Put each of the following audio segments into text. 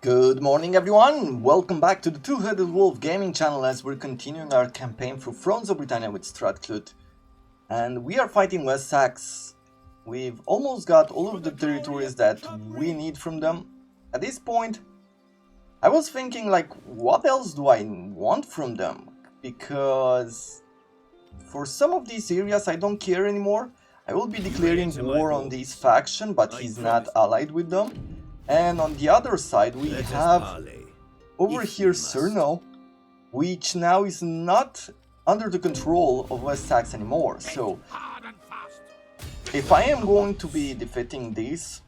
Good morning everyone, welcome back to the Two-Headed Wolf gaming channel as we're continuing our campaign through Thrones of Britannia with Strat Clut. And we are fighting West Sax. We've almost got all of the territories that we need from them. At this point, I was thinking like, what else do I want from them? Because for some of these areas I don't care anymore. I will be declaring war on this faction, but he's not allied with them. And on the other side we have over here Cerno, which now is not under the control of West Sax anymore. So if I am going to be defeating this,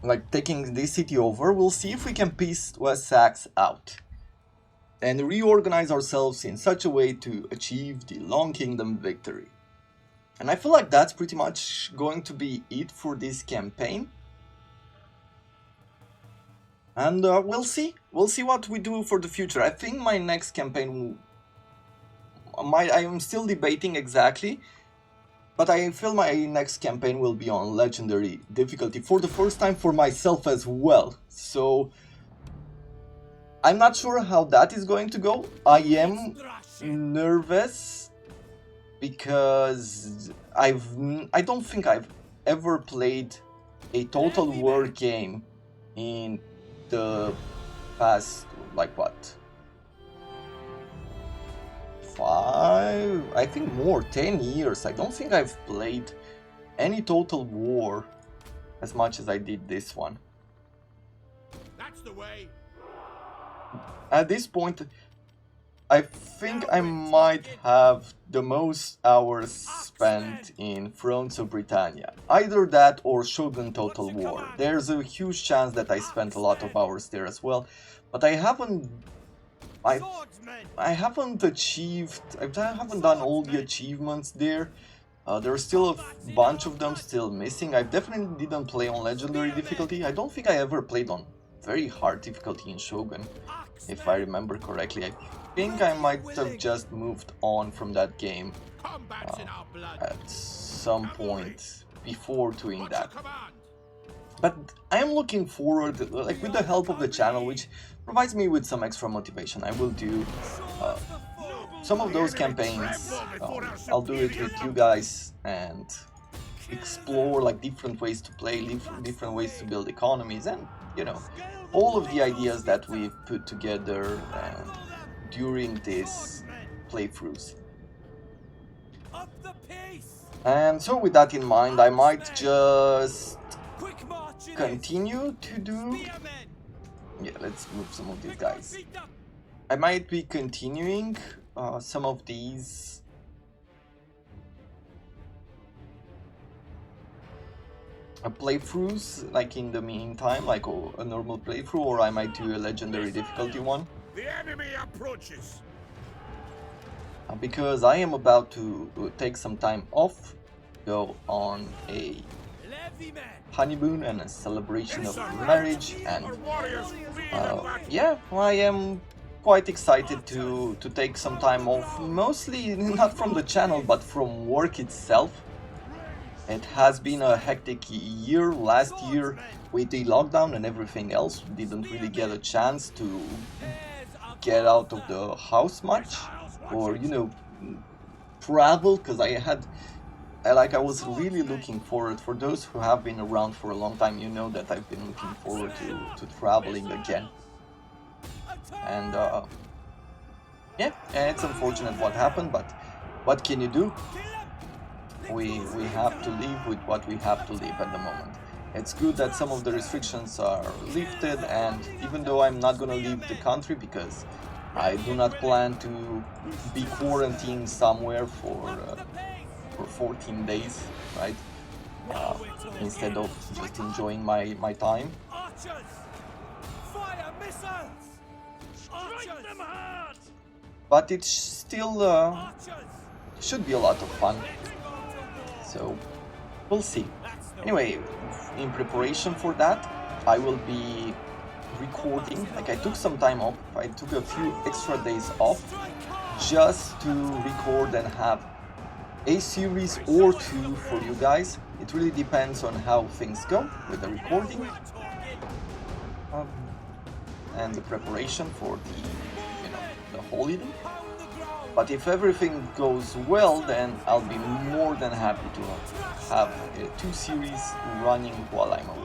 like taking this city over, we'll see if we can piece West Sax out and reorganize ourselves in such a way to achieve the Long Kingdom victory. And I feel like that's pretty much going to be it for this campaign. And we'll see what we do for the future. I think my next campaign I am still debating exactly, but I feel my next campaign will be on legendary difficulty for the first time for myself as well. So I'm not sure how that is going to go. I am nervous because I don't think I've ever played a total war game in the past, like what, 5, I think more, 10 years. I don't think I've played any total war as much as I did this one. That's the way. At this point, I think I might have the most hours spent in Thrones of Britannia. Either that or Shogun Total War. There's a huge chance that I spent a lot of hours there as well. But I haven't achieved, I haven't done all the achievements there. There's still a bunch of them still missing. I definitely didn't play on legendary difficulty. I don't think I ever played on very hard difficulty in Shogun, if I remember correctly. I think I might have just moved on from that game at some point before doing that. But I am looking forward, like with the help of the channel, which provides me with some extra motivation. I will do some of those campaigns. I'll do it with you guys and explore like different ways to play, different ways to build economies, and you know, all of the ideas that we've put together during these playthroughs. And so with that in mind, I might just continue to do... Yeah, let's move some of these guys. I might be continuing some of these playthroughs, like in the meantime, like a normal playthrough, or I might do a legendary difficulty one. The enemy approaches. Because I am about to take some time off, go on a honeymoon and a celebration of marriage, and yeah, I am quite excited to take some time off, mostly not from the channel but from work itself. It has been a hectic year. Last year with the lockdown and everything else, we didn't really get a chance to get out of the house much, or you know, travel, because I was really looking forward. For those who have been around for a long time, you know that I've been looking forward to traveling again. And yeah, it's unfortunate what happened, but what can you do? We have to live with what we have to live at the moment. It's good that some of the restrictions are lifted, and even though I'm not gonna leave the country because I do not plan to be quarantined somewhere for 14 days, right? Instead of just enjoying my time. But it still should be a lot of fun. So we'll see. Anyway, in preparation for that, I will be recording. Like, I took some time off. I took a few extra days off just to record and have a series or two for you guys. It really depends on how things go with the recording. and the preparation for the holiday. But if everything goes well, then I'll be more than happy to have 2 series running while I'm away.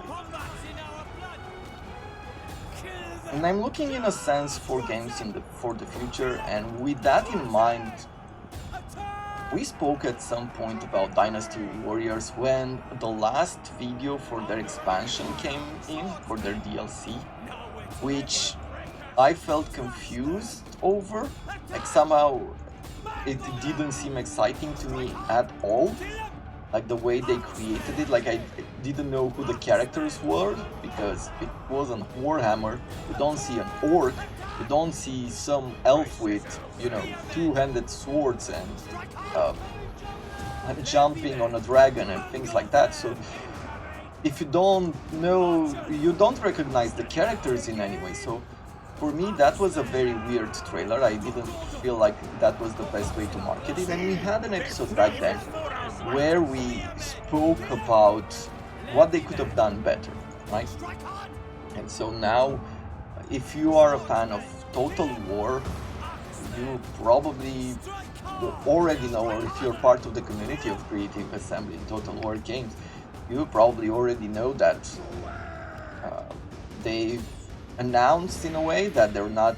And I'm looking in a sense for games for the future, and with that in mind, we spoke at some point about Dynasty Warriors when the last video for their expansion came in, for their DLC, which I felt confused over. Like somehow it didn't seem exciting to me at all. Like the way they created it, like I didn't know who the characters were because it wasn't Warhammer. You don't see an orc, you don't see some elf with, 2-handed swords and jumping on a dragon and things like that. So if you don't know, you don't recognize the characters in any way. So for me, that was a very weird trailer. I didn't feel like that was the best way to market it. And we had an episode back then where we spoke about what they could have done better, right? And so now, if you are a fan of Total War, you probably already know, or if you're part of the community of Creative Assembly in Total War games, you probably already know that they've announced in a way that they're not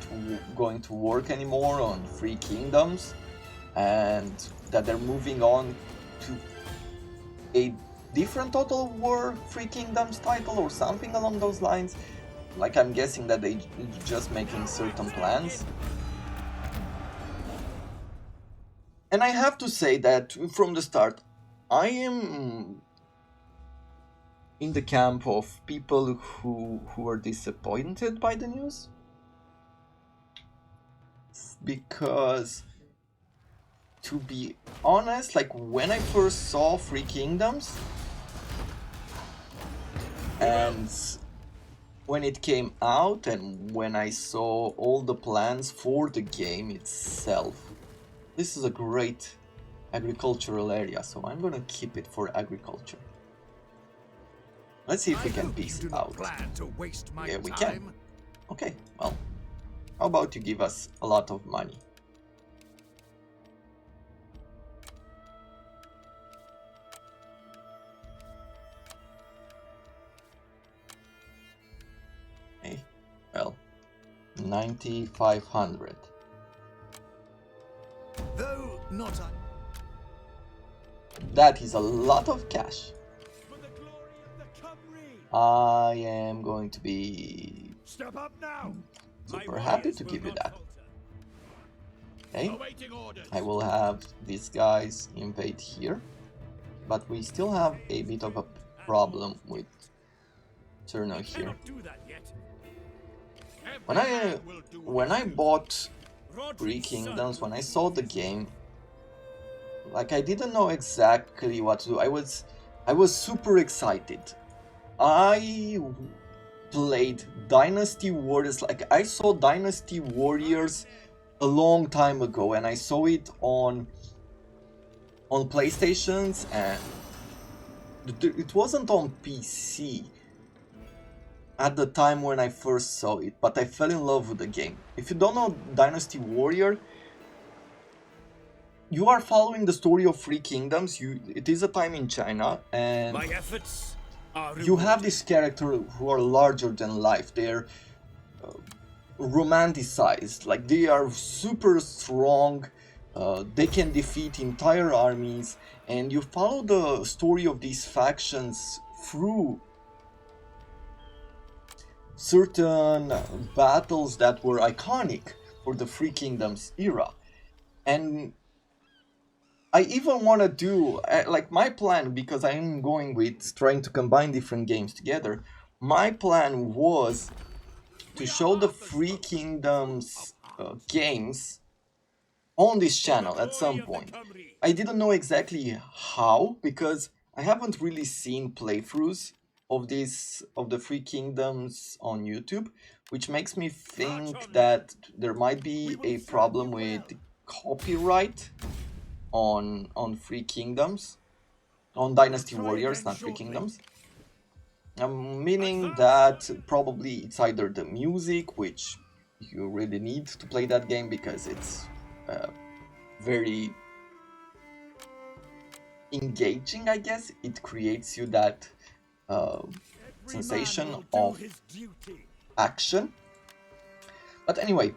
going to work anymore on Free Kingdoms, and that they're moving on to a different Total War Free Kingdoms title or something along those lines. Like, I'm guessing that they just making certain plans. And I have to say that from the start, I am in the camp of people who are disappointed by the news. Because, to be honest, like when I first saw Free Kingdoms, and when it came out, and when I saw all the plans for the game itself, this is a great agricultural area, so I'm gonna keep it for agriculture. Let's see if we can piece it out. Yeah, we can. Okay, well, how about you give us a lot of money? Okay, well, 9,500. Though not That is a lot of cash. I am going to be super happy to give you that. Okay, I will have these guys invade here, but we still have a bit of a problem with Turno here. When I bought Free Kingdoms, when I saw the game, like I didn't know exactly what to do. I was super excited. I played Dynasty Warriors, like I saw Dynasty Warriors a long time ago, and I saw it on PlayStations, and it wasn't on PC at the time when I first saw it, but I fell in love with the game. If you don't know Dynasty Warrior, you are following the story of Free Kingdoms. It is a time in China, and you have this character who are larger than life. They're romanticized, like they are super strong, they can defeat entire armies, and you follow the story of these factions through certain battles that were iconic for the Free Kingdoms era. And I even want to do, like my plan, because I'm going with trying to combine different games together, my plan was to show the Free Kingdoms games on this channel at some point. I didn't know exactly how, because I haven't really seen playthroughs of the Free Kingdoms on YouTube, which makes me think that there might be a problem with copyright on Free Kingdoms, on Dynasty Warriors, not Free Kingdoms. Meaning that probably it's either the music, which you really need to play that game because it's very engaging, I guess. It creates you that sensation of action. But anyway,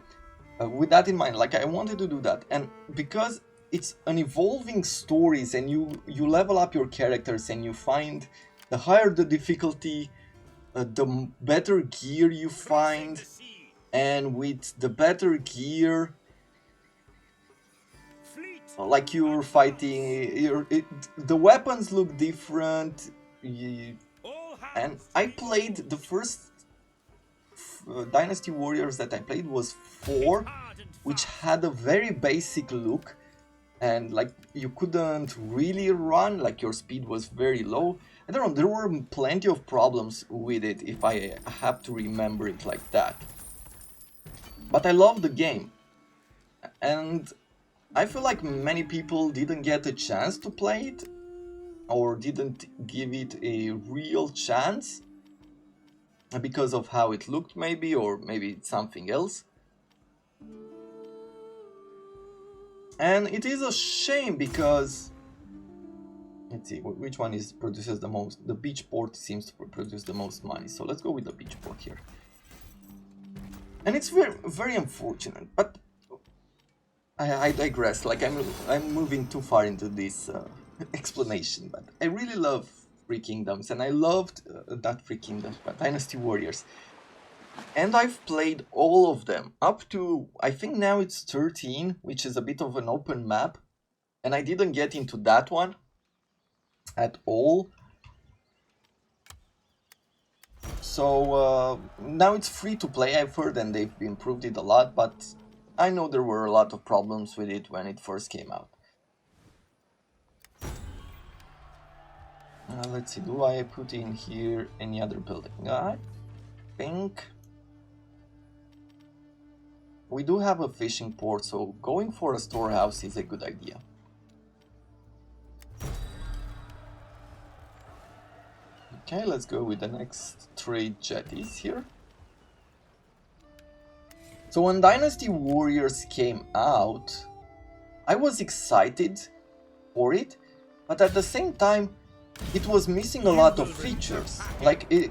with that in mind, like, I wanted to do that, and because it's an evolving stories, and you level up your characters, and you find the higher the difficulty, the better gear you find, and with the better gear, like you're fighting, the weapons look different. And I played the first Dynasty Warriors that I played was 4, which had a very basic look, and like you couldn't really run, like your speed was very low. I don't know, there were plenty of problems with it if I have to remember it like that. But I love the game, and I feel like many people didn't get a chance to play it, or didn't give it a real chance because of how it looked, maybe, or maybe it's something else. And it is a shame because, let's see, which one produces the most? The beach port seems to produce the most money, so let's go with the beach port here. And it's very, very unfortunate, but I digress. Like, I'm moving too far into this explanation, but I really love Free Kingdoms, and I loved not Free Kingdoms, but Dynasty Warriors. And I've played all of them up to, I think now it's 13, which is a bit of an open map, and I didn't get into that one at all. So now it's free to play, I've heard, and they've improved it a lot, but I know there were a lot of problems with it when it first came out. Let's see, do I put in here any other building? I think we do have a fishing port, so going for a storehouse is a good idea. Okay, let's go with the next trade jetties here. So when Dynasty Warriors came out, I was excited for it, but at the same time, it was missing a lot of features. Like, it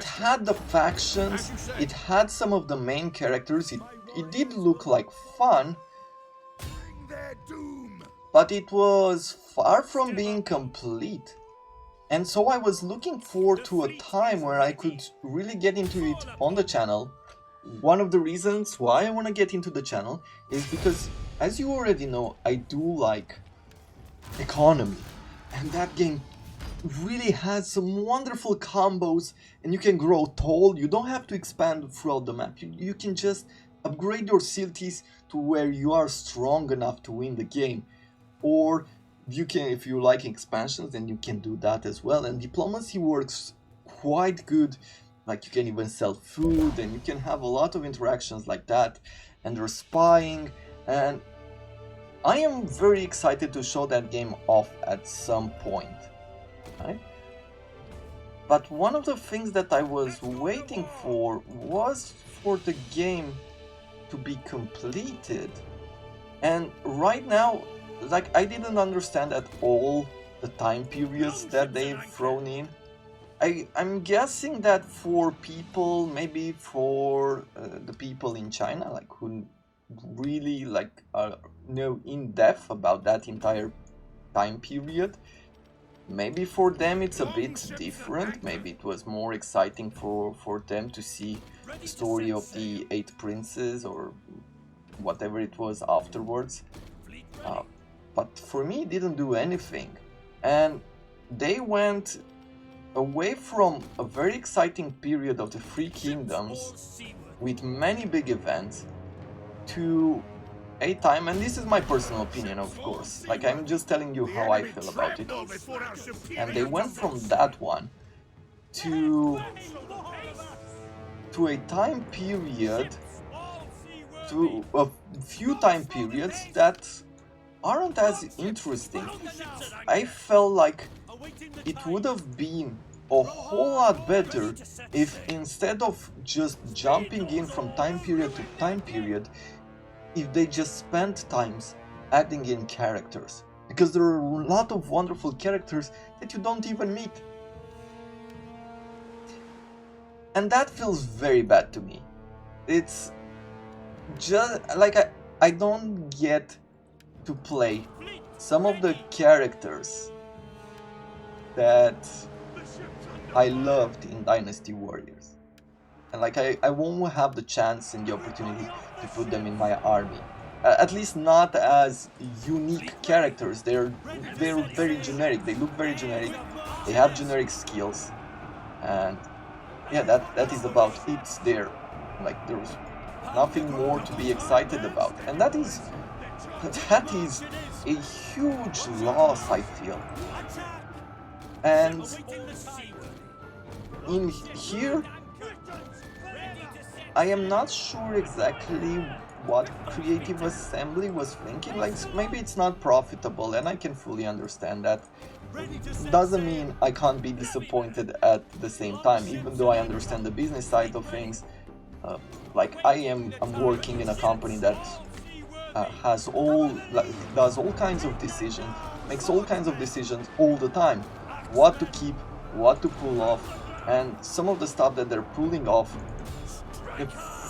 had the factions, it had some of the main characters, it did look like fun, but it was far from being complete. And so I was looking forward to a time where I could really get into it on the channel. One of the reasons why I want to get into the channel is because, as you already know, I do like economy, and that game really has some wonderful combos, and you can grow tall. You don't have to expand throughout the map. You can just upgrade your cities to where you are strong enough to win the game, or you can, if you like expansions, then you can do that as well. And diplomacy works quite good. Like, you can even sell food, and you can have a lot of interactions like that, and there's spying, and I am very excited to show that game off at some point, right? But one of the things that I was waiting for was for the game to be completed. And right now, like, I didn't understand at all the time periods that they've thrown in. I'm guessing that for people, maybe for the people in China, like, who really know in depth about that entire time period, maybe for them it's a bit different. Maybe it was more exciting for them to see the story of the 8 princes or whatever it was afterwards, but for me it didn't do anything, and they went away from a very exciting period of the Free Kingdoms with many big events to a time, and this is my personal opinion, of course, like, I'm just telling you how I feel about it, and they went from that one to a time period, to a few time periods that aren't as interesting. I felt like it would have been a whole lot better if instead of just jumping in from time period to time period, if they just spent times adding in characters. Because there are a lot of wonderful characters that you don't even meet. And that feels very bad to me. It's just like I don't get to play some of the characters that I loved in Dynasty Warriors. And like I won't have the chance and the opportunity to put them in my army. At least not as unique characters. They're very generic. They look very generic. They have generic skills. And yeah, that is about it there. Like there's nothing more to be excited about. And that is a huge loss, I feel. And in here, I am not sure exactly what Creative Assembly was thinking. Like, maybe it's not profitable, and I can fully understand that. Doesn't mean I can't be disappointed at the same time, even though I understand the business side of things. Like I'm working in a company that does all kinds of decisions, makes all kinds of decisions all the time. What to keep, what to pull off, and some of the stuff that they're pulling off,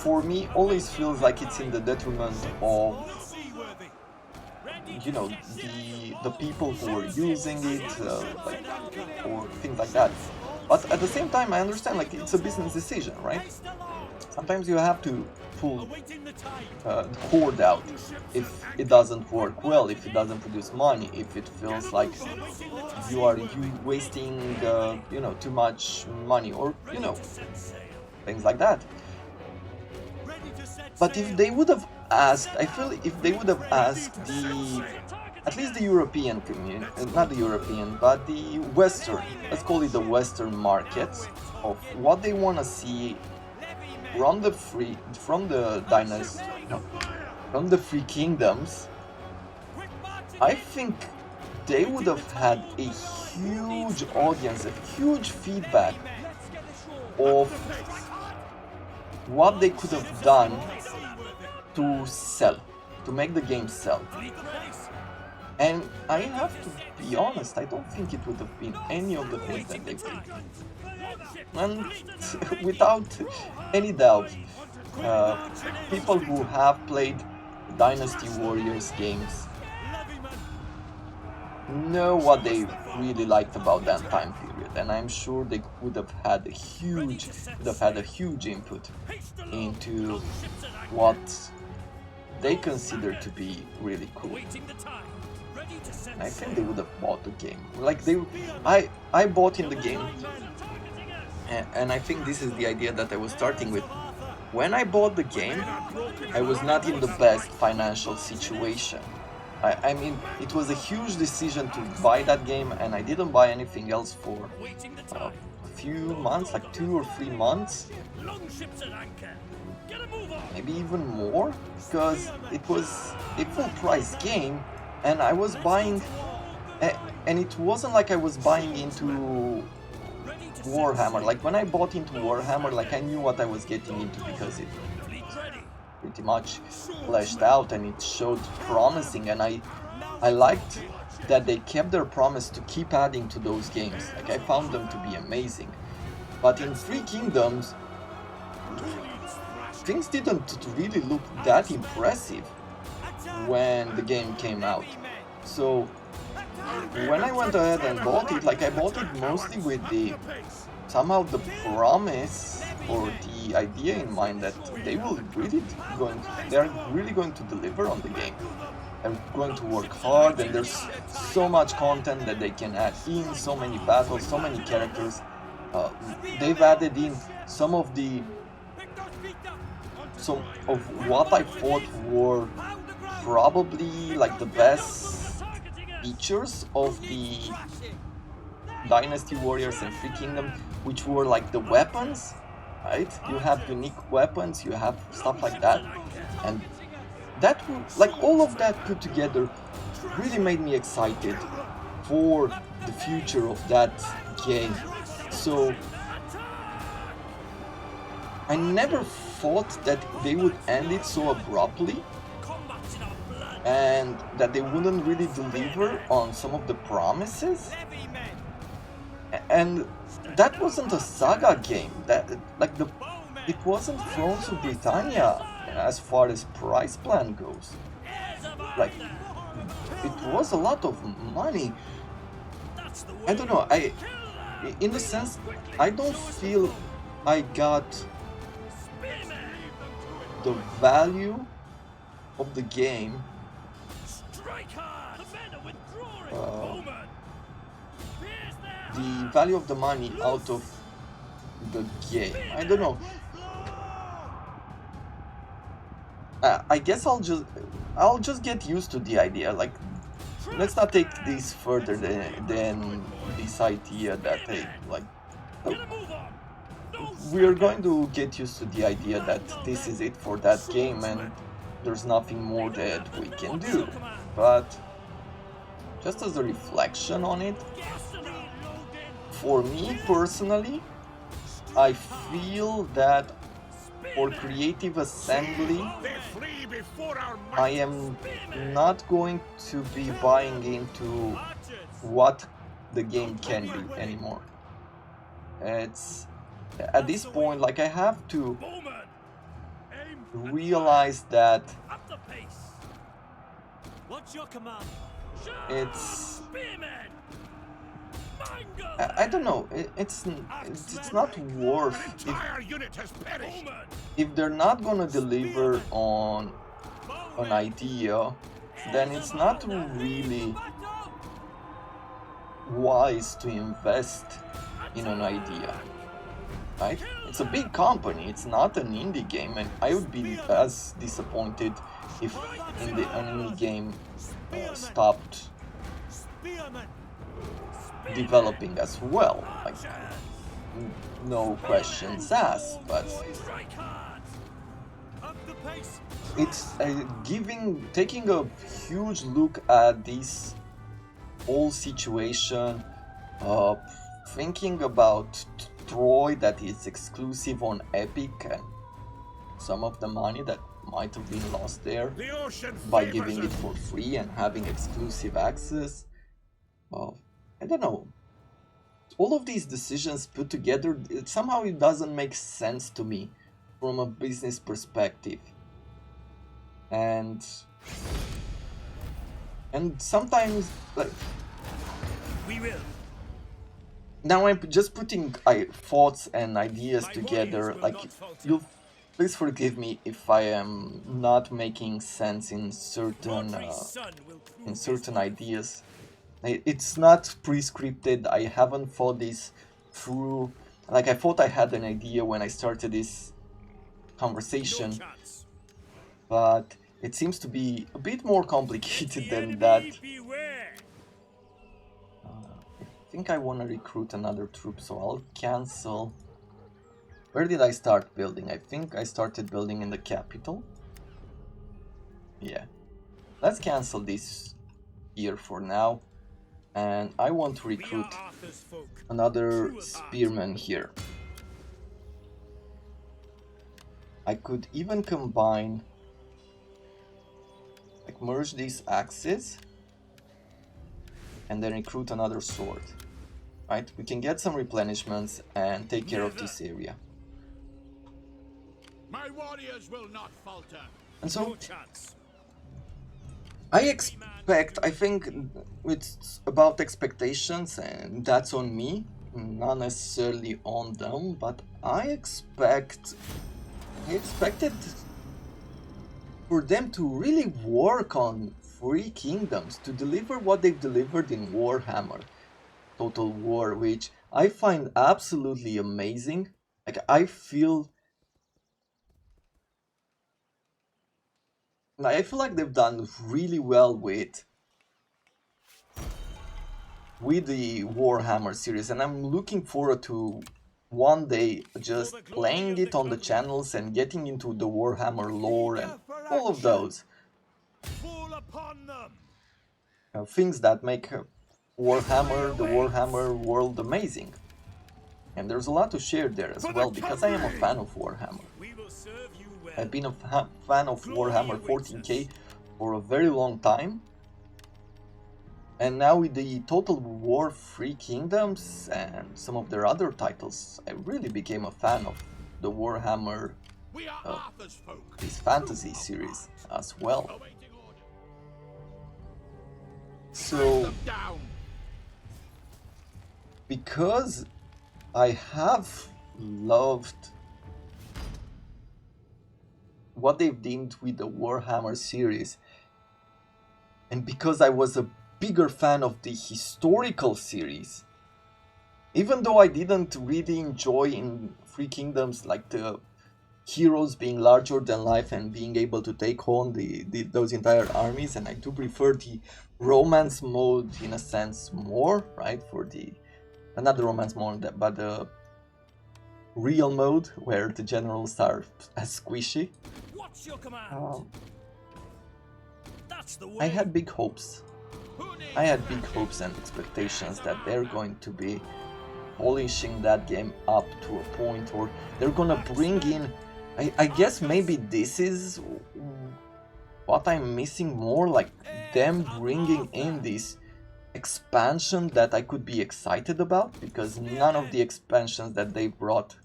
for me, always feels like it's in the detriment of, you know, the people who are using it, like, or things like that. But at the same time, I understand, like, it's a business decision, right? Sometimes you have to pull hoard out if it doesn't work well, if it doesn't produce money, if it feels like you are wasting, you know, too much money, or, you know, things like that. But if they would have asked, I feel if they would have asked at least the European community, not the European, but the Western, let's call it the Western markets, of what they want to see from the Free Kingdoms, I think they would have had a huge audience, a huge feedback of what they could have done to sell, to make the game sell. And I have to be honest, I don't think it would have been any of the things that they did. And without any doubt, people who have played Dynasty Warriors games know what they really liked about that time period, and I'm sure they would have had a huge input into what they consider to be really cool. I think they would have bought the game. Like I bought in the game, and I think this is the idea that I was starting with. When I bought the game, I was not in the best financial situation. I mean, it was a huge decision to buy that game, and I didn't buy anything else for a few months, like 2 or 3 months, maybe even more, because it was a full price game, and I was buying, and it wasn't like I was buying into Warhammer. Like when I bought into Warhammer, like I knew what I was getting into because it pretty much fleshed out and it showed promising, and I liked that they kept their promise to keep adding to those games. Like I found them to be amazing. But in Three Kingdoms, things didn't really look that impressive when the game came out. So when I went ahead and bought it, like I bought it mostly with somehow the promise or the idea in mind that they are really going to deliver on the game. They're going to work hard, and there's so much content that they can add in, so many battles, so many characters. They've added in some of what I thought were probably like the best features of the Dynasty Warriors and Free Kingdom, which were like the weapons, right? You have unique weapons, you have stuff like that, and like all of that put together really made me excited for the future of that game. So I never thought that they would end it so abruptly and that they wouldn't really deliver on some of the promises. And that wasn't a Saga game. It wasn't Thrones of Britannia as far as price plan goes. Like, it was a lot of money. I don't know, in the sense, I don't feel I got the value of the game the value of the money out of the game. I don't know. I guess I'll just get used to the idea. Like, let's not take this further than this idea that we're going to get used to the idea that this is it for that game and there's nothing more that we can do. But just as a reflection on it, for me personally, I feel that for creative assembly, I am not going to be buying into what the game can be anymore. It's at this point, like, I have to realize that it's I don't know, it's not worth if they're not gonna deliver on an idea, then it's not really wise to invest in an idea, right? It's a big company, it's not an indie game, and I would be as disappointed if an indie game stopped developing as well. Like, no questions asked, but it's taking a huge look at this whole situation, thinking about Troy that is exclusive on Epic and some of the money that might have been lost there by giving it for free and having exclusive access. I don't know. All of these decisions put together, somehow it doesn't make sense to me from a business perspective. And sometimes, like, we will. Now I'm just putting thoughts and ideas together. Like, you'll please forgive me if I am not making sense in certain ideas. It's not pre-scripted. I haven't thought this through. Like, I thought I had an idea when I started this conversation, but it seems to be a bit more complicated than that. I think I want to recruit another troop, so I'll cancel. Where did I start building? I think I started building in the capital. Yeah. Let's cancel this here for now. And I want to recruit another spearman here. I could even combine, like, merge these axes and then recruit another sword. Right? We can get some replenishments and take care of this area. My warriors will not falter. And so I think it's about expectations, and that's on me, not necessarily on them, but I expected for them to really work on Three Kingdoms, to deliver what they've delivered in Warhammer Total War, which I find absolutely amazing. Like, I feel like they've done really well with the Warhammer series, and I'm looking forward to one day just playing it on the channels and getting into the Warhammer lore and all of those things that make Warhammer, the Warhammer world amazing. And there's a lot to share there as well, because I am a fan of Warhammer. I've been a fan of Warhammer 14k for a very long time. And now with the Total War Three Kingdoms and some of their other titles, I really became a fan of the Warhammer, this fantasy series as well. So, because I have loved what they've done with the Warhammer series, and because I was a bigger fan of the historical series, even though I didn't really enjoy in Three Kingdoms like the heroes being larger than life and being able to take on those entire armies, and I do prefer the romance mode in a sense more, right? For the not the romance mode, but the real mode where the generals are as squishy. What's your command? That's the way. I had big hopes. I had big hopes and expectations that they're going to be polishing that game up to a point, or they're gonna bring in, I guess maybe this is what I'm missing more, like them bringing in this expansion that I could be excited about, because none of the expansions that they brought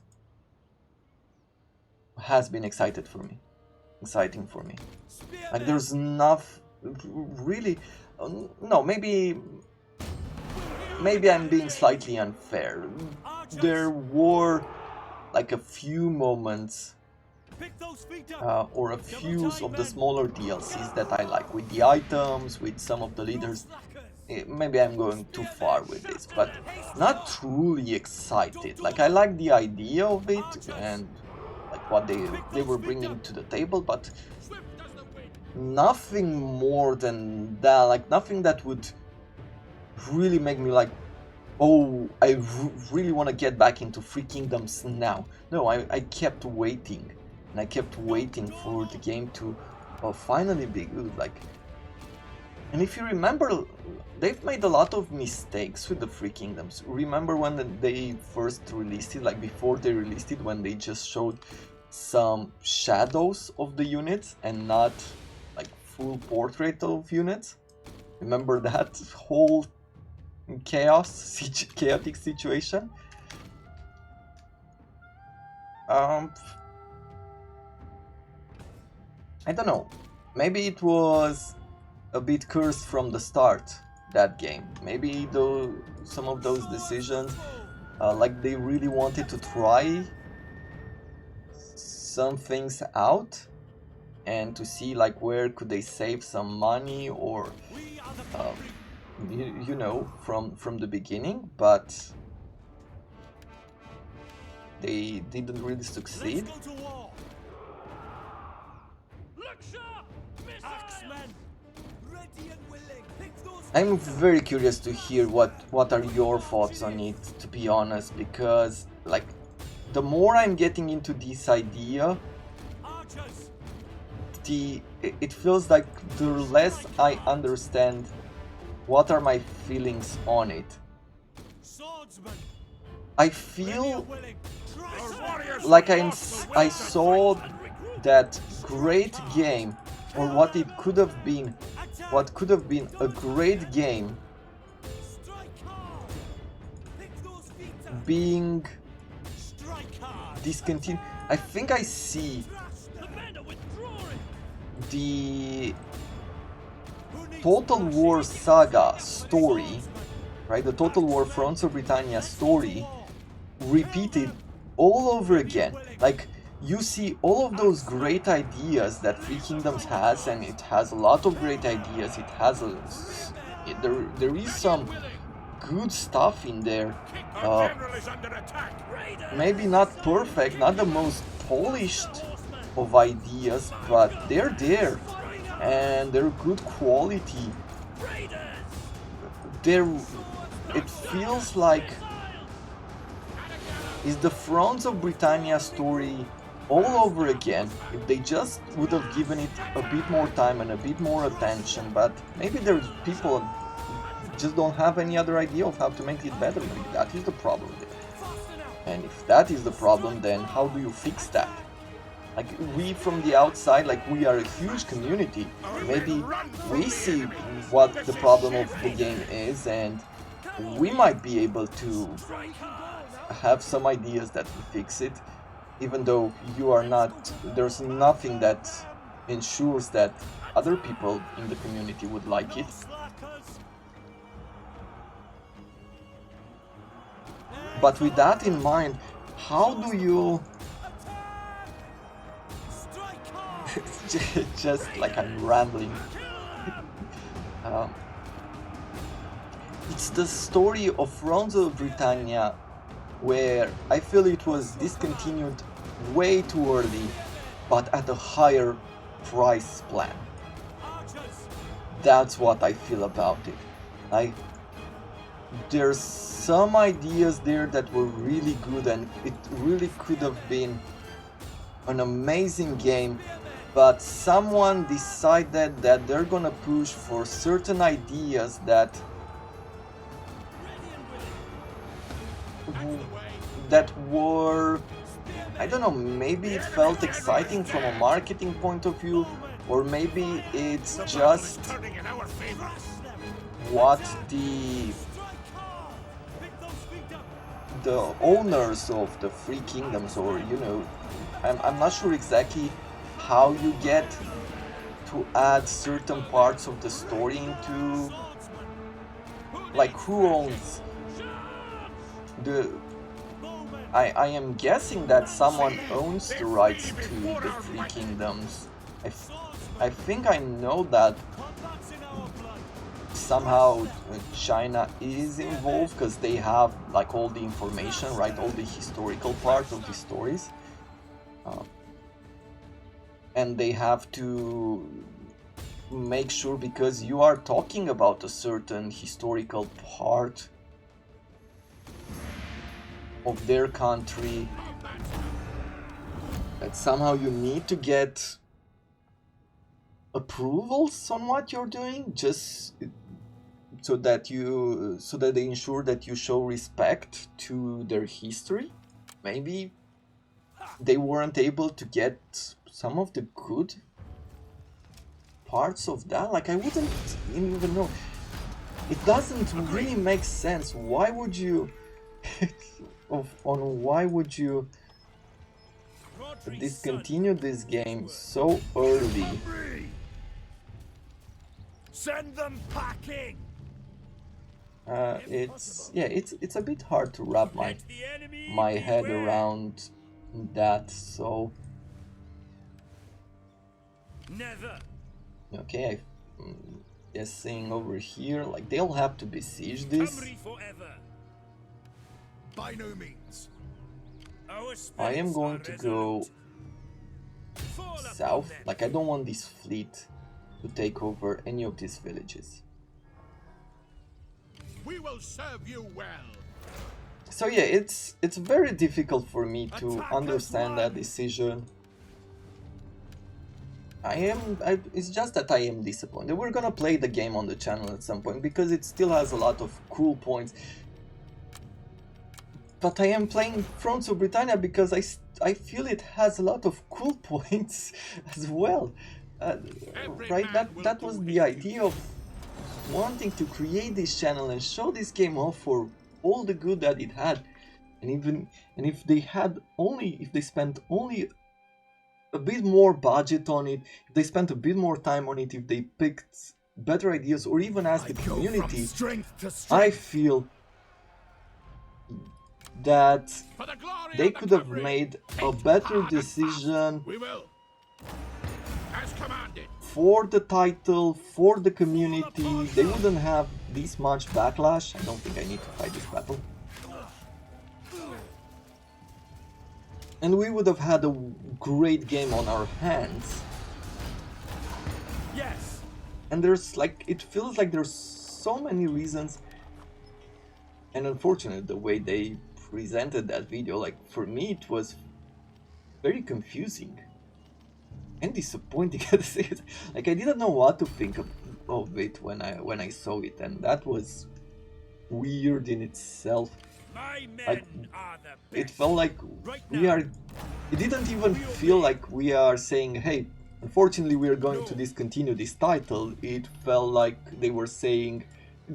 has been exciting for me. Like there's enough, really, no, maybe I'm being slightly unfair. There were like a few moments or a few of the smaller DLCs that I like, with the items, with some of the leaders. Maybe I'm going too far with this, but not truly excited. Like, I like the idea of it and like what they were bringing to the table, but nothing more than that. Like, nothing that would really make me like, oh, I really want to get back into Three Kingdoms now. No, I kept waiting, and I kept waiting for the game to finally be good. Like, and if you remember, they've made a lot of mistakes with the Three Kingdoms. Remember when they first released it, like before they released it, when they just showed some shadows of the units and not like full portrait of units? Remember that whole chaotic situation? I don't know. Maybe it was a bit cursed from the start, that game. Maybe some of those decisions, like they really wanted to try some things out and to see like where could they save some money, or you know, from the beginning, but they didn't really succeed. I'm very curious to hear what are your thoughts on it, to be honest, because like the more I'm getting into this idea, it feels like the less I understand what are my feelings on it. I feel like I saw that great game, or what could have been a great game, being discontinued. I think I see the Total War Saga story, right? The Total War Thrones of Britannia story repeated all over again. Like, you see all of those great ideas that Three Kingdoms has, and it has a lot of great ideas. It has there is some good stuff in there. Maybe not perfect, not the most polished of ideas, but they're there, and they're good quality. It feels like it's the Thrones of Britannia story all over again, if they just would have given it a bit more time and a bit more attention. But maybe there's people just don't have any other idea of how to make it better. Maybe that is the problem there. And if that is the problem, then how do you fix that? Like, we from the outside, like, we are a huge community. Maybe we see what the problem of the game is, and we might be able to have some ideas that will fix it, even though you are not. There's nothing that ensures that other people in the community would like it. But with that in mind, how do you... just like I'm rambling. It's the story of Thrones of Britannia, where I feel it was discontinued way too early, but at a higher price plan. That's what I feel about it. There's some ideas there that were really good, and it really could have been an amazing game, but someone decided that they're gonna push for certain ideas that were, I don't know, maybe it felt exciting from a marketing point of view, or maybe it's just what the owners of the Three Kingdoms, or you know, I'm not sure exactly how you get to add certain parts of the story into, like, who owns the... I am guessing that someone owns the rights to the Three Kingdoms. I think I know that somehow China is involved, because they have like all the information, right, all the historical part of the stories, and they have to make sure, because you are talking about a certain historical part of their country, that somehow you need to get approvals on what you're doing, just so that they ensure that you show respect to their history. Maybe they weren't able to get some of the good parts of that. Like, I wouldn't even know. It doesn't really make sense. Why would you why would you discontinue this game so early? Send them packing. It's a bit hard to wrap my head around that. So Never. okay, I'm guessing over here, like, they'll have to besiege this. By no means. I am going to go south. Like, I don't want this fleet to take over any of these villages. We will serve you well. So yeah, it's very difficult for me to understand that decision. It's just that I am disappointed. We're gonna play the game on the channel at some point, because it still has a lot of cool points. But I am playing Thrones of Britannia because I feel it has a lot of cool points as well. Right, that was the idea of wanting to create this channel and show this game off for all the good that it had. And if they spent only a bit more budget on it, if they spent a bit more time on it, if they picked better ideas, or even asked the community, I feel that they could have made a better decision for the title, for the community. They wouldn't have this much backlash. I don't think I need to fight this battle. And we would have had a great game on our hands. Yes. And there's like, it feels like there's so many reasons. And unfortunately, the way they presented that video, like, for me it was very confusing and disappointing at the same time. Like, I didn't know what to think of it when I saw it, and that was weird in itself. My men Like, are the it best. felt like Right we now. are... It didn't even feel like we are saying, hey, unfortunately we are going to discontinue this title. It felt like they were saying,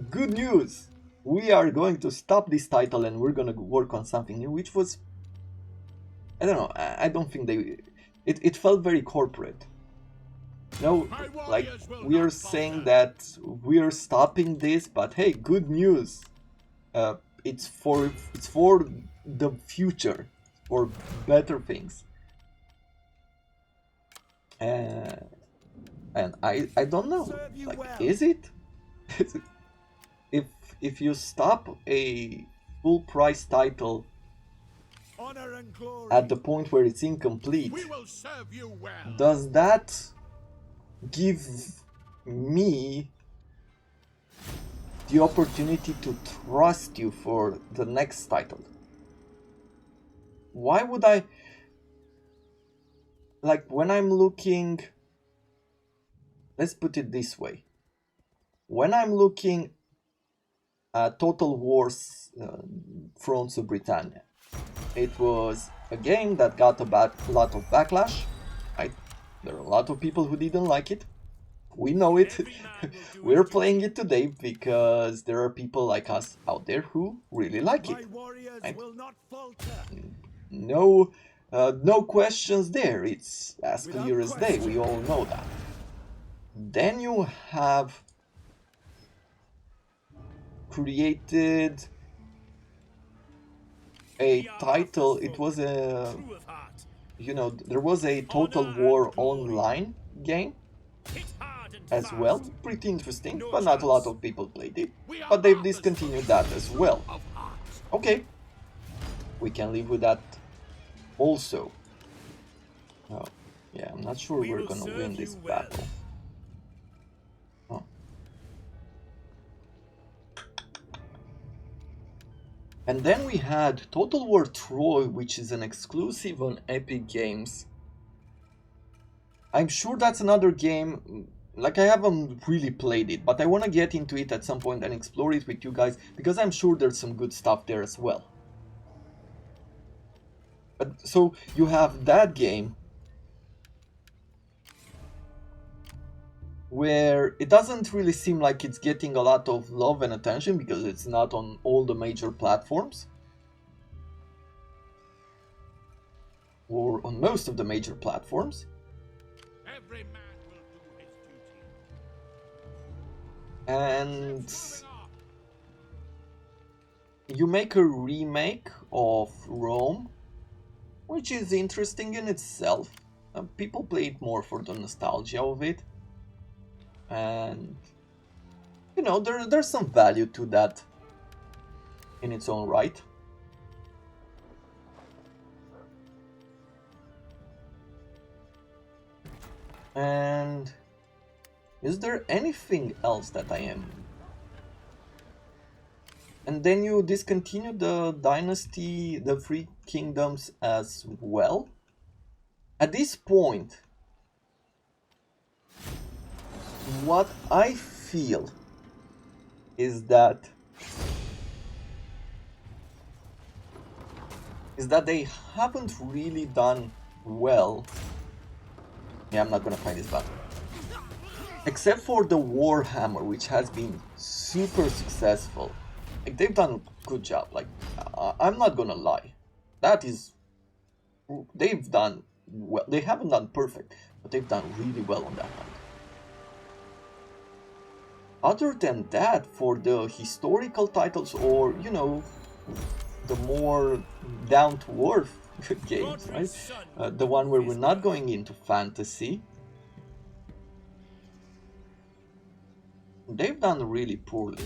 good news! We are going to stop this title and we're gonna work on something new, which was... I don't know, I don't think they... It felt very corporate. No, like, we are saying that we are stopping this, but hey, good news! It's for the future, for better things. And I don't know, like, is it? if you stop a full price title Honor and glory. at the point where it's incomplete, We will serve you well. does that give me the opportunity to trust you for the next title? Why would I... Like, when I'm looking... Let's put it this way. When I'm looking at Total War's Thrones of Britannia, it was a game that got a lot of backlash. There are a lot of people who didn't like it. We know it. We're playing it today because there are people like us out there who really like it. My warriors Right? will not falter. No questions there. It's as clear as day. We all know that. Then you have created a title. It was a... True of heart. You know, there was a Total War online game Hit hard and as fast. well. Pretty interesting, but not a lot of people played it. But they've discontinued that as well. Okay, we can live with that also. Oh, yeah, I'm not sure we're gonna win this battle. Oh. And then we had Total War Troy, which is an exclusive on Epic Games. I'm sure that's another game, like, I haven't really played it, but I want to get into it at some point and explore it with you guys, because I'm sure there's some good stuff there as well. But, so, you have that game, where it doesn't really seem like it's getting a lot of love and attention, because it's not on all the major platforms. Or on most of the major platforms. Every man will do his duty. And you make a remake of Rome, which is interesting in itself. People play it more for the nostalgia of it. And, you know, there's some value to that in its own right. And is there anything else that I am? And then you discontinue the dynasty, the Three Kingdoms as well. At this point, what I feel is that they haven't really done well. Yeah, I'm not gonna fight this battle. Except for the Warhammer, which has been super successful. Like, they've done a good job. Like, I'm not gonna lie. That is... They've done well. They haven't done perfect, but they've done really well on that one. Other than that, for the historical titles, or, you know, the more down-to-earth games, right? The one where we're not going into fantasy, they've done really poorly.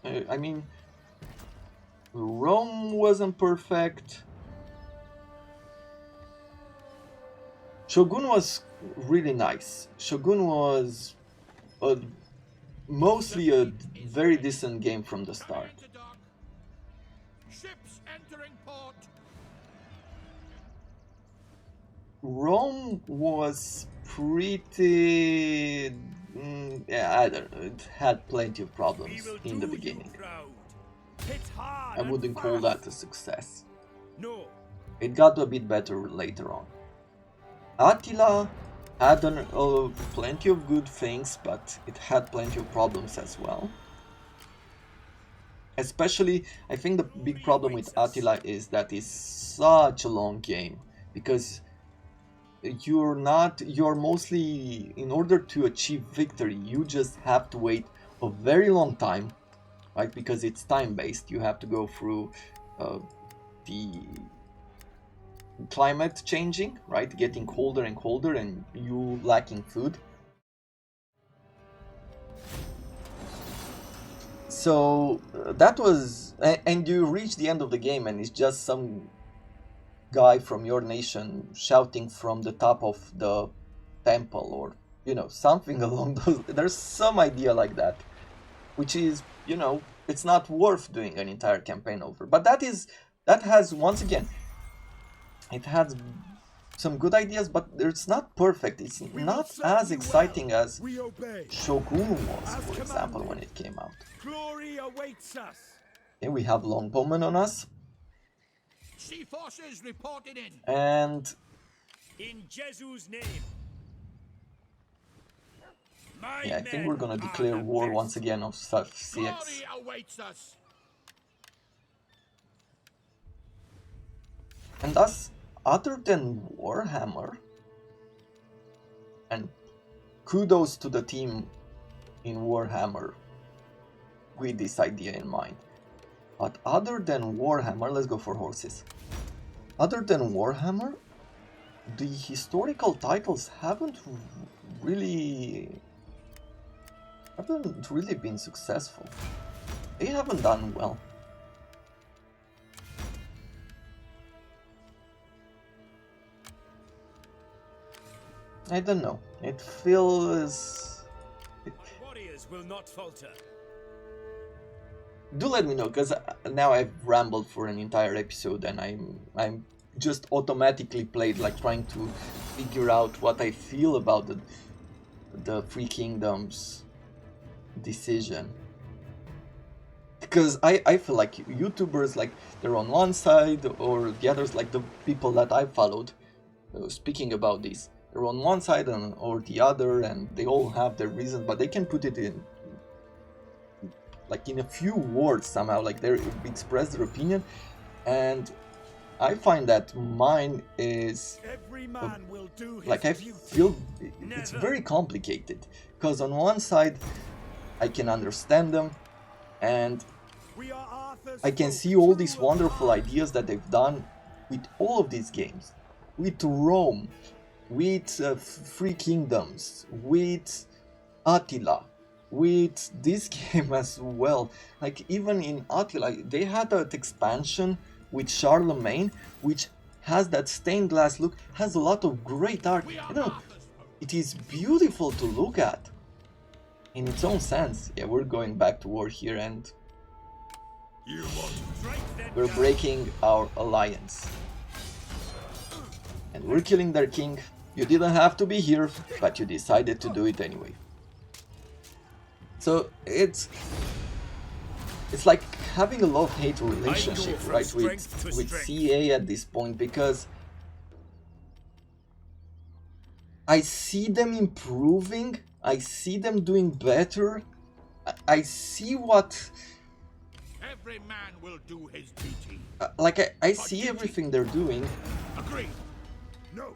I mean, Rome wasn't perfect. Shogun was really nice. Shogun was mostly a very decent game from the start. Ships entering port. Rome was pretty Yeah, I don't know. It had plenty of We problems will in do the you beginning. proud. Hit hard I and wouldn't call fast. that a success. No. It got a bit better later on. Attila had plenty of good things, but it had plenty of problems as well. Especially, I think the big problem with Attila is that it's such a long game, because you're mostly, in order to achieve victory, you just have to wait a very long time, right? Because it's time based. You have to go through the climate changing, right? Getting colder and colder, and you lacking food. So that was, and you reach the end of the game, and it's just some guy from your nation shouting from the top of the temple, or something along those. There's some idea like that, which is, it's not worth doing an entire campaign over. But that has, once again, it has some good ideas, but it's not perfect. It's not as exciting as We obey. Shogun was, As for example, when commanded. it came out. Glory awaits us. Okay, we have Longbowmen on us, Sea forces reported in. and In Jesu's name. My yeah, I think men we're gonna are declare the war best. once again of CX. Glory awaits us. And thus, other than Warhammer, and kudos to the team in Warhammer with this idea in mind, but other than Warhammer, let's go for horses. Other than Warhammer, the historical titles haven't really been successful. They haven't done well. I don't know. It feels. My warriors will not falter. Do let me know, because now I've rambled for an entire episode, and I'm just automatically played, like trying to figure out what I feel about the Three Kingdoms decision. Because I feel like YouTubers, like, they're on one side, or the others, like the people that I followed speaking about this, they're on one side or the other, and they all have their reasons, but they can put it in, like, in a few words somehow, like they express their opinion. And I find that mine is, Every man will do his like, I duty. feel it's very complicated, because on one side I can understand them, and We are Arthur's I can folk, see all true these of wonderful heart. ideas that they've done with all of these games, with Rome, with Three Kingdoms, with Attila, with this game as well. Like, even in Attila, they had that expansion with Charlemagne, which has that stained glass look, has a lot of great art. We are You know, Arthur's folk. it is beautiful to look at in its own sense. Yeah, we're going back to war here, and You want Strike them we're down. breaking our alliance. And we're killing their king. You didn't have to be here, but you decided to do it anyway. So it's like having a love-hate relationship, from right, strength to with strength. CA at this point, because I see them improving, I see them doing better, I see what, Every man will do his duty. like, I see everything they're doing, Agreed. No,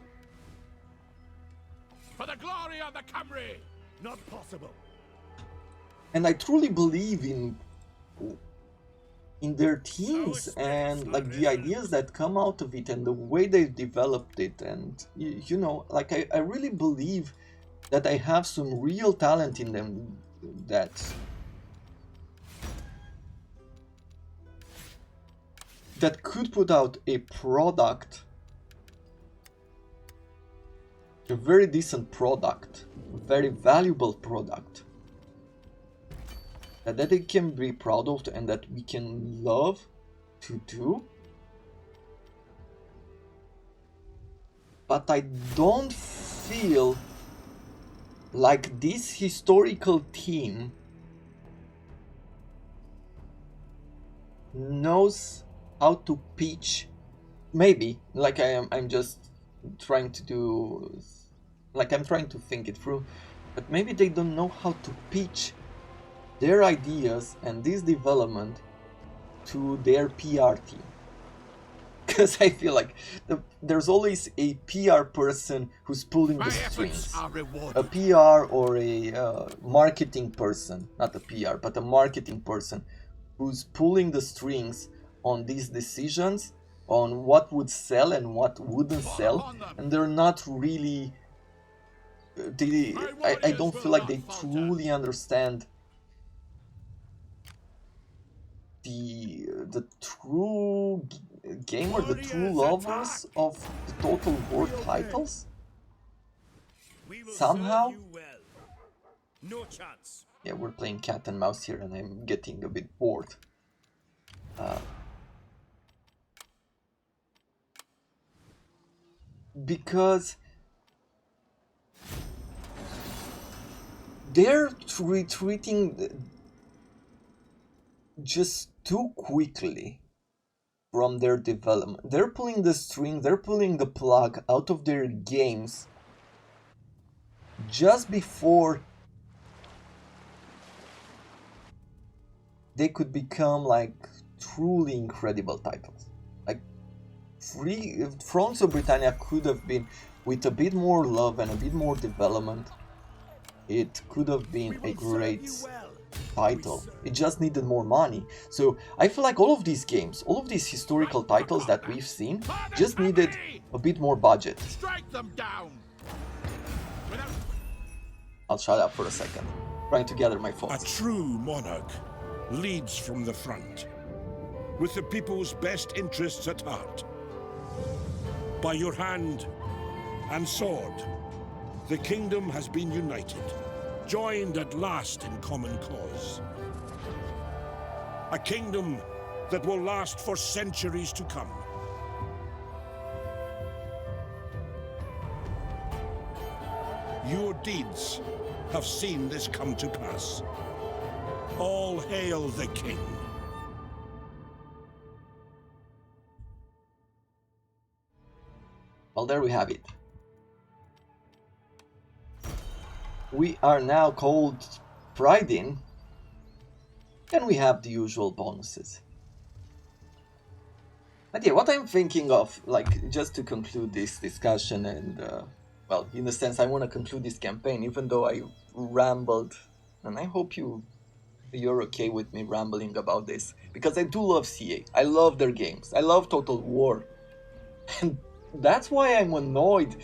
For the glory of the Cymry. not possible. and I truly believe in their teams, and like the ideas that come out of it, and the way they've developed it, and like, I really believe that I have some real talent in them that could put out a product, a very decent product, a very valuable product, that they can be proud of and that we can love to do. But I don't feel like this historical team knows how to pitch. Maybe, like I'm just trying to do, like I'm trying to think it through, but maybe they don't know how to pitch their ideas and this development to their PR team. Because I feel like there's always a PR person who's pulling the strings. A PR or a marketing person, not a PR, but a marketing person who's pulling the strings on these decisions, on what would sell and what wouldn't sell. And they're not really... I don't feel like they truly understand the true game or the true lovers of the Total War titles. Somehow. No chance. Yeah, we're playing cat and mouse here and I'm getting a bit bored. Because they're retreating just too quickly from their development. They're pulling the string, they're pulling the plug out of their games just before they could become like truly incredible titles. Like Thrones of Britannia could have been, with a bit more love and a bit more development, it could have been a great title. It just needed more money. So I feel like all of these games, all of these historical titles that we've seen, just needed a bit more budget. Strike them down. I'll shut up for a second, trying to gather my A thoughts. true monarch leads from the front, with the people's best interests at heart. By your hand and sword, the kingdom has been united, joined at last in common cause. A kingdom that will last for centuries to come. Your deeds have seen this come to pass. All hail the king. Well, there we have it. We are now called Pride-in, and we have the usual bonuses. But yeah, what I'm thinking of, like, just to conclude this discussion and, well, in a sense, I want to conclude this campaign, even though I rambled, and I hope you're okay with me rambling about this, because I do love CA. I love their games. I love Total War. And that's why I'm annoyed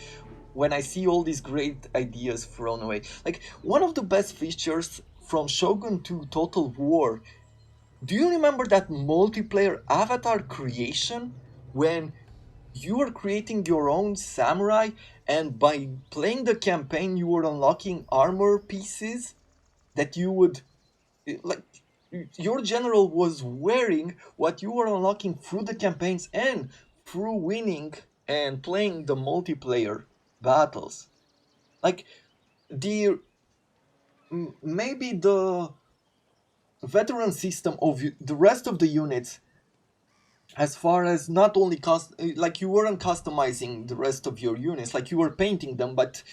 when I see all these great ideas thrown away. Like, one of the best features from Shogun to Total War, do you remember that multiplayer avatar creation? When you were creating your own samurai, and by playing the campaign you were unlocking armor pieces that you would... like, your general was wearing what you were unlocking through the campaigns and through winning and playing the multiplayer battles. Like, maybe the veteran system of the rest of the units, as far as not only like, you weren't customizing the rest of your units, like you were painting them, but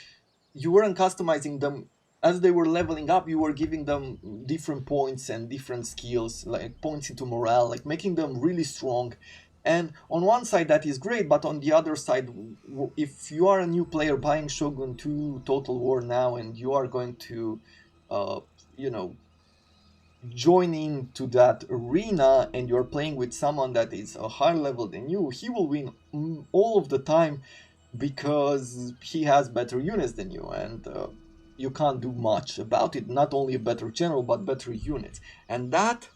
you weren't customizing them. As they were leveling up, you were giving them different points and different skills, like points into morale, like making them really strong. And on one side that is great, but on the other side, if you are a new player buying Shogun 2 Total War now and you are going to, you know, join into that arena and you're playing with someone that is a higher level than you, he will win all of the time because he has better units than you, and you can't do much about it. Not only a better general, but better units. And that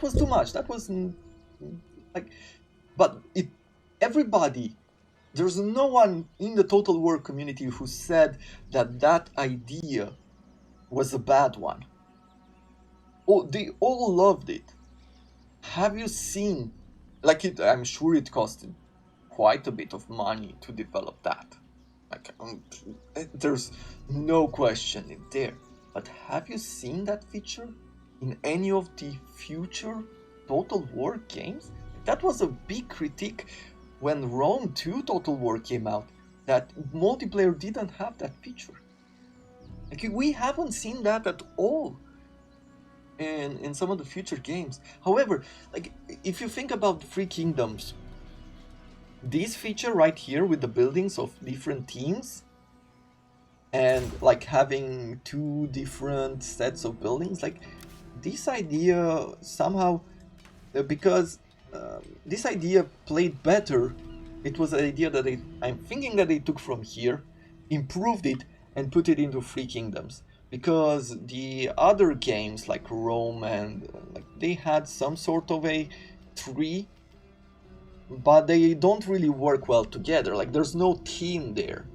was too much. That was like, but everybody, there's no one in the Total War community who said that idea was a bad one. Oh, they all loved it. Have you seen, like, I'm sure it costed quite a bit of money to develop that. Like, there's no question in there. But have you seen that feature in any of the future Total War games? That was a big critique when Rome 2 Total War came out, that multiplayer didn't have that feature. Like, we haven't seen that at all in some of the future games. However, like, if you think about Three Kingdoms, this feature right here with the buildings of different teams and like having two different sets of buildings, like this idea somehow, because this idea played better. It was an idea that I'm thinking that they took from here, improved it, and put it into Three Kingdoms. Because the other games like Rome and like they had some sort of a tree, but they don't really work well together. Like there's no team there.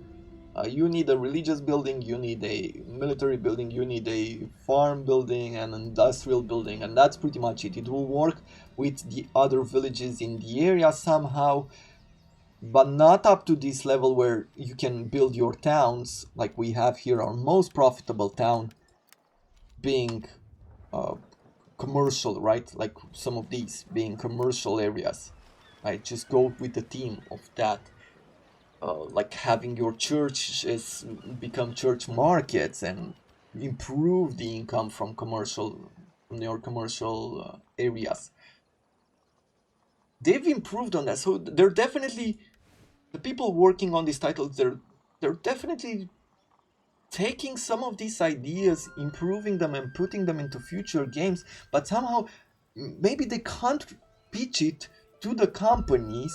You need a religious building, you need a military building, you need a farm building and an industrial building, and that's pretty much it. It will work with the other villages in the area somehow, but not up to this level where you can build your towns like we have here. Our most profitable town being commercial, right? Like some of these being commercial areas. Right? Just go with the theme of that. Like having your churches become church markets and improve the income from your commercial areas. They've improved on that, so they're definitely, the people working on these titles, they're definitely taking some of these ideas, improving them and putting them into future games, but somehow maybe they can't pitch it to the companies,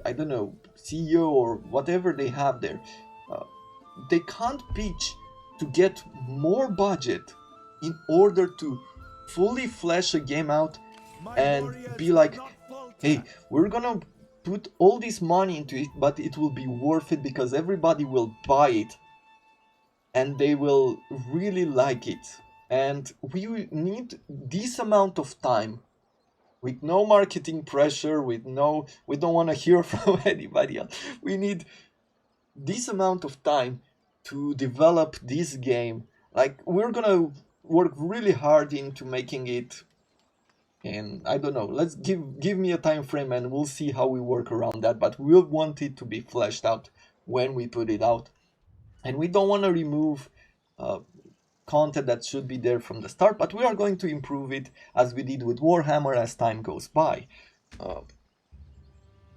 I don't know, CEO or whatever they have there. They can't pitch to get more budget in order to fully flesh a game out and be like, hey, we're gonna put all this money into it, but it will be worth it because everybody will buy it and they will really like it. And we need this amount of time with no marketing pressure, we don't want to hear from anybody else. We need this amount of time to develop this game. Like, we're gonna work really hard into making it, and I don't know, let's give me a time frame and we'll see how we work around that, but we'll want it to be fleshed out when we put it out. And we don't want to remove content that should be there from the start, but we are going to improve it as we did with Warhammer as time goes by.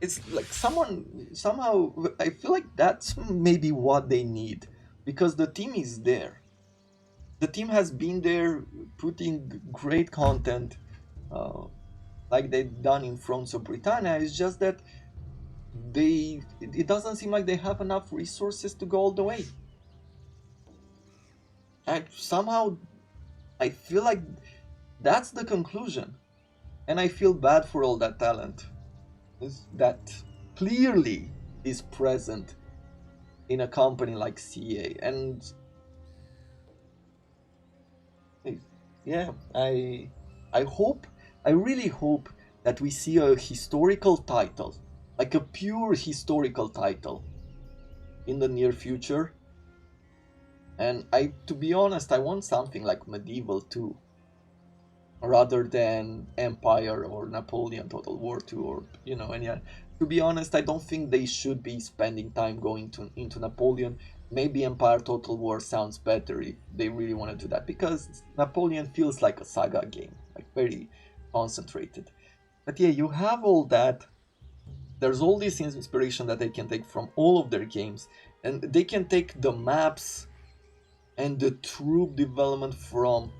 It's like somehow I feel like that's maybe what they need, because the team is there. The team has been there putting great content, like they've done in Thrones of Britannia. It's just that it doesn't seem like they have enough resources to go all the way. And somehow I feel like that's the conclusion, and I feel bad for all that talent that clearly is present in a company like CA. And yeah, I really hope that we see a historical title, like a pure historical title, in the near future. And to be honest, I want something like Medieval 2, rather than Empire or Napoleon Total War 2 or, any other. To be honest, I don't think they should be spending time going into Napoleon. Maybe Empire Total War sounds better if they really want to do that, because Napoleon feels like a Saga game, like very concentrated. But yeah, you have all that. There's all this inspiration that they can take from all of their games, and they can take the maps and the troop development from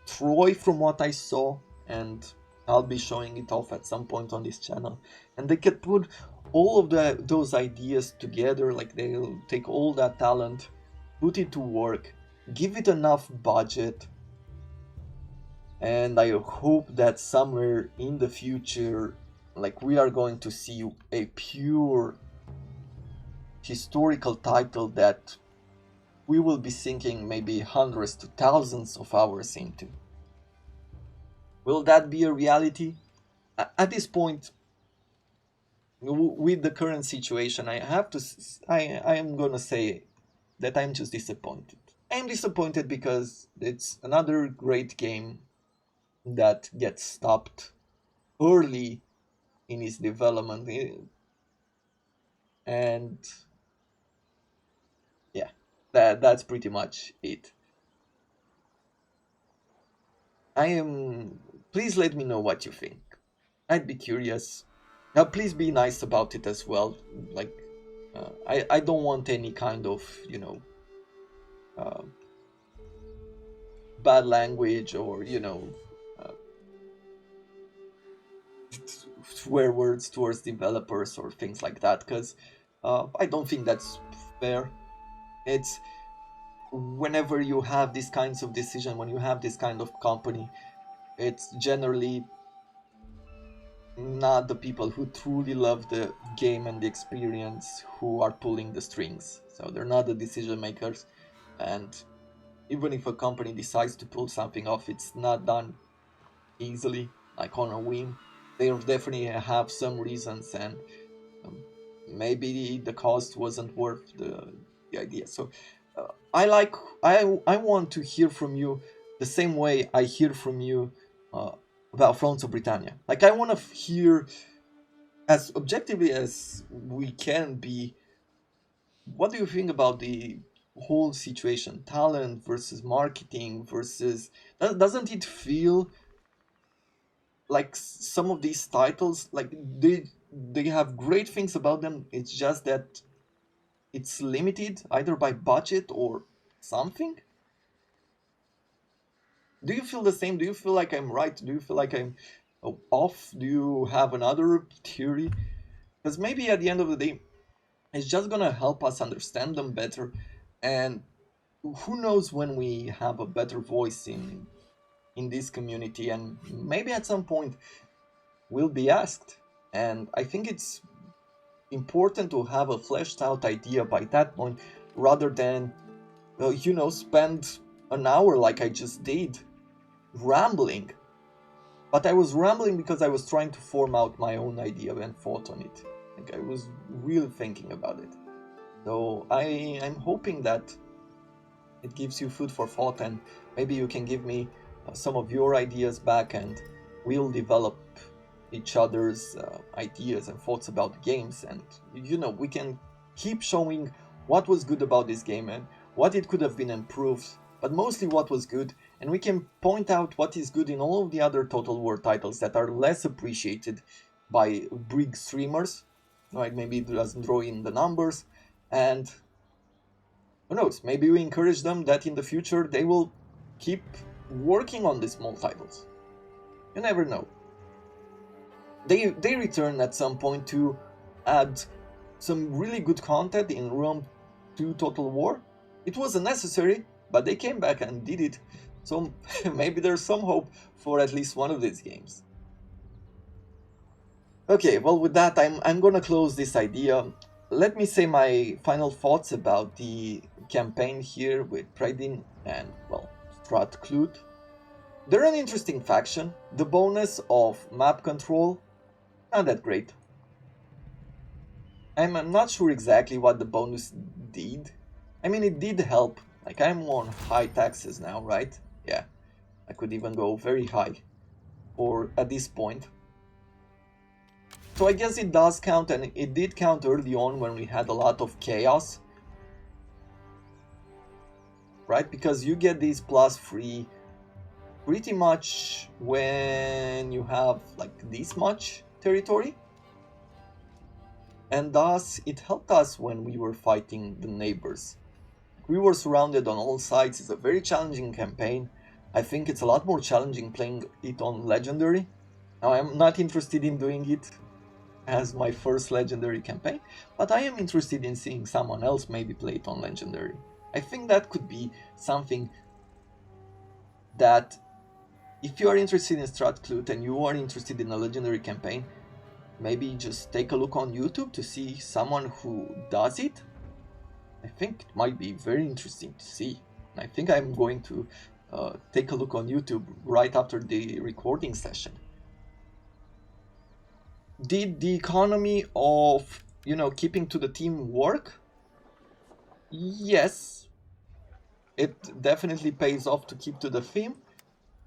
Troy, from what I saw, and I'll be showing it off at some point on this channel. And they can put all of those ideas together, like they'll take all that talent, put it to work, give it enough budget, and I hope that somewhere in the future, like, we are going to see a pure historical title that we will be sinking maybe hundreds to thousands of hours into. Will that be a reality? At this point, with the current situation, I have to. I am gonna say that I'm just disappointed. I'm disappointed because it's another great game that gets stopped early in its development, and yeah, that's pretty much it. I am. Please let me know what you think. I'd be curious. Now, please be nice about it as well. Like, I don't want any kind of uh, bad language or uh, swear words towards developers or things like that, because I don't think that's fair. It's whenever you have these kinds of decision, when you have this kind of company, it's generally not the people who truly love the game and the experience who are pulling the strings. So they're not the decision makers, and even if a company decides to pull something off, it's not done easily, like on a whim. They definitely have some reasons, and um, maybe the cost wasn't worth the idea. So I like I want to hear from you the same way I hear from you uh, about Thrones of Britannia. Like, I want to hear as objectively as we can be. What do you think about the whole situation? Talent versus marketing versus. Doesn't it feel like some of these titles, like they have great things about them? It's just that it's limited either by budget or something. Do you feel the same? Do you feel like I'm right? Do you feel like I'm off? Do you have another theory? Because maybe at the end of the day, it's just gonna help us understand them better, and who knows when we have a better voice in this community, and maybe at some point we'll be asked. And I think it's important to have a fleshed out idea by that point, rather than spend an hour like I just did rambling. But I was rambling because I was trying to form out my own idea and thought on it. Like, I was really thinking about it. So I'm hoping that it gives you food for thought, and maybe you can give me some of your ideas back, and we'll develop each other's ideas and thoughts about the games, and we can keep showing what was good about this game and what it could have been improved, but mostly what was good, and we can point out what is good in all of the other Total War titles that are less appreciated by big streamers, right? Maybe it doesn't draw in the numbers, and who knows, maybe we encourage them that in the future they will keep working on these small titles. You never know. They return at some point to add some really good content in Rome 2 Total War. It wasn't necessary, but they came back and did it. So maybe there's some hope for at least one of these games. Okay, well, with that, I'm gonna close this idea. Let me say my final thoughts about the campaign here with Predin and, well, Strat Clut. They're an interesting faction. The bonus of map control, not that great. I'm not sure exactly what the bonus did. I mean, it did help. Like, I'm on high taxes now, right? Yeah, I could even go very high or at this point. So I guess it does count, and it did count early on when we had a lot of chaos. Right? Because you get these +3 pretty much when you have like this much territory. And thus, it helped us when we were fighting the neighbors. We were surrounded on all sides. It's a very challenging campaign. I think it's a lot more challenging playing it on Legendary. Now, I'm not interested in doing it as my first Legendary campaign, but I am interested in seeing someone else maybe play it on Legendary. I think that could be something that, if you are interested in Strat Clut and you are interested in a Legendary campaign, maybe just take a look on YouTube to see someone who does it. I think it might be very interesting to see. I think I'm going to take a look on YouTube right after the recording session. Did the economy of, you know, keeping to the team work? Yes, it definitely pays off to keep to the theme,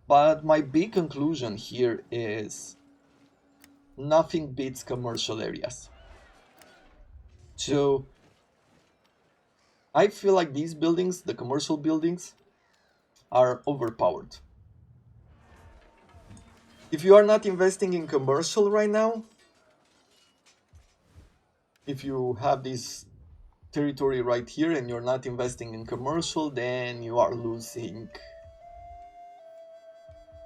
but my big conclusion here is nothing beats commercial areas. So I feel like these buildings, the commercial buildings, are overpowered. If you are not investing in commercial right now, if you have this territory right here and you're not investing in commercial, then you are losing.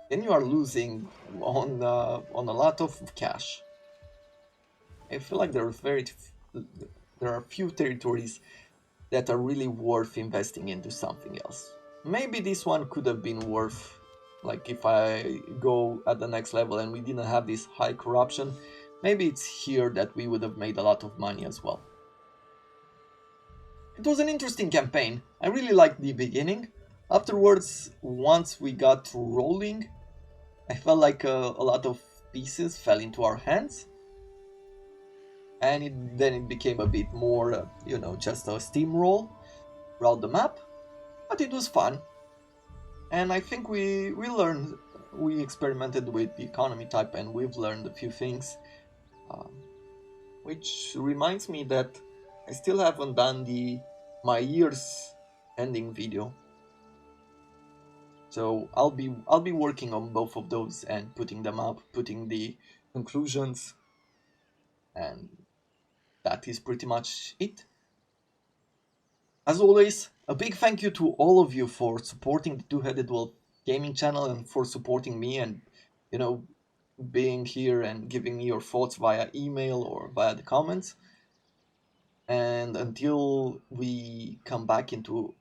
Then you are losing on a lot of cash. I feel like there are few territories that are really worth investing into something else. Maybe this one could have been worth, like if I go at the next level and we didn't have this high corruption, maybe it's here that we would have made a lot of money as well. It was an interesting campaign. I really liked the beginning. Afterwards, once we got rolling, I felt like a lot of pieces fell into our hands. And then it became a bit more, you know, just a steamroll around the map. But it was fun. And I think we learned, we experimented with the economy type and we've learned a few things. Which reminds me that I still haven't done my year's ending video. So I'll be working on both of those and putting them up, putting the conclusions, and that is pretty much it. As always, a big thank you to all of you for supporting the Two-Headed Wolf gaming channel and for supporting me and, you know, being here and giving me your thoughts via email or via the comments. And until we come back into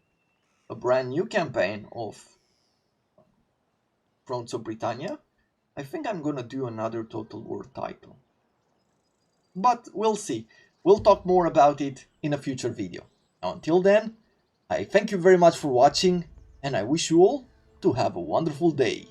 a brand new campaign of Thrones of Britannia, I think I'm gonna do another Total War title. But we'll see. We'll talk more about it in a future video. Now, until then, I thank you very much for watching, and I wish you all to have a wonderful day.